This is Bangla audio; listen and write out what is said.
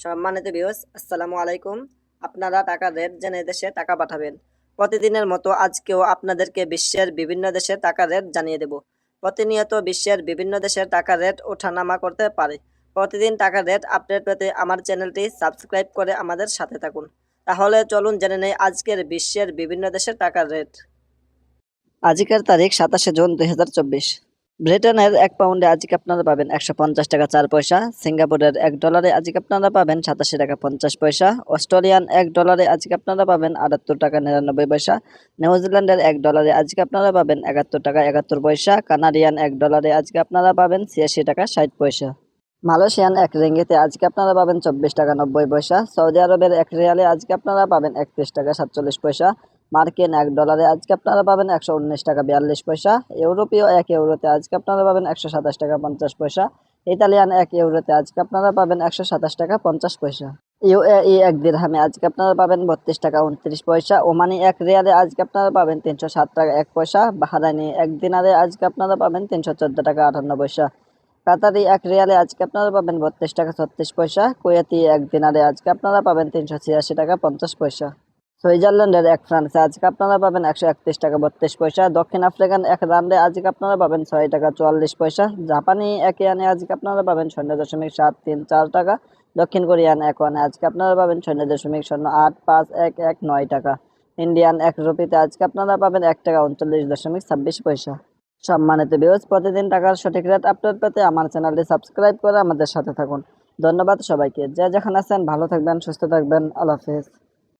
সম্মানিত ভিউয়ার্স, আসসালামু আলাইকুম। আপনারা টাকার রেট জেনে দেশে টাকা পাঠাবেন। প্রতিদিনের মতো আজকেও আপনাদেরকে বিশ্বের বিভিন্ন দেশের টাকার রেট জানিয়ে দেব। প্রতিনিয়ত বিশ্বের বিভিন্ন দেশের টাকার রেট ওঠানামা করতে পারে। প্রতিদিন টাকার রেট আপডেট পেতে আমার চ্যানেলটি সাবস্ক্রাইব করে আমাদের সাথে থাকুন। তাহলে চলুন জেনে নেই আজকের বিশ্বের বিভিন্ন দেশের টাকার রেট। আজকের তারিখ 27 জুন 2024। ব্রিটেনের 1 পাউন্ডে আজকে আপনারা পাবেন 150 টাকা 4 পয়সা। সিঙ্গাপুরের 1 ডলারে আজকে আপনারা পাবেন 87 টাকা 50 পয়সা। অস্ট্রেলিয়ান 1 ডলারে আজকে আপনারা পাবেন 78 টাকা 99 পয়সা। নিউজিল্যান্ডের 1 ডলারে আজকে আপনারা পাবেন 71 টাকা 71 পয়সা। কানাডিয়ান 1 ডলারে আজকে আপনারা পাবেন 86 টাকা 60 পয়সা। মালয়েশিয়ান 1 রিঙ্গিতে আজকে আপনারা পাবেন 24 টাকা 90 পয়সা। সৌদি আরবের 1 রিয়ালে আজকে আপনারা পাবেন 31 টাকা 47 পয়সা। মার্কিন 1 ডলারে আজকে আপনারা পাবেন 119 টাকা 42 পয়সা। ইউরোপীয় 1 ইউরোতে আজকে আপনারা পাবেন 127 টাকা 50 পয়সা। ইতালিয়ান 1 ইউরোতে আজকে আপনারা পাবেন 127 টাকা 50 পয়সা। ইউএই 1 দিরহামে আজকে আপনারা পাবেন 32 টাকা 29 পয়সা। ওমানি 1 রিয়ালে আজকে আপনারা পাবেন 307 টাকা 1 পয়সা। বাহরাইনি 1 দিনারে আজকে আপনারা পাবেন 314 টাকা 58 পয়সা। কাতারি 1 রিয়ালে আজকে আপনারা পাবেন 32 টাকা 36 পয়সা। কুয়েতি 1 দিনারে আজকে আপনারা পাবেন 386 টাকা 50 পয়সা। সুইজারল্যান্ডের 1 ফ্রান্সে আজকে আপনারা পাবেন 131 টাকা 32 পয়সা। দক্ষিণ আফ্রিকান 1 রান্ডে আজকে আপনারা পাবেন 6 টাকা 44 পয়সা। জাপানি 1 ইয়ানে আজকে আপনারা পাবেন 0.734 টাকা। দক্ষিণ কোরিয়ান 1 ওয়ানে আজকে আপনারা পাবেন 0.08519 টাকা। ইন্ডিয়ান 1 রুপিতে আজকে আপনারা পাবেন 1 টাকা 39.26 পয়সা। সম্মানিত ভিউয়ার্স, প্রতিদিন টাকার সঠিক রেট আপডেট পেতে আমার চ্যানেলটি সাবস্ক্রাইব করে আমাদের সাথে থাকুন। ধন্যবাদ সবাইকে। যে যেখানে আছেন ভালো থাকবেন, সুস্থ থাকবেন। আল্লাহ হাফেজ।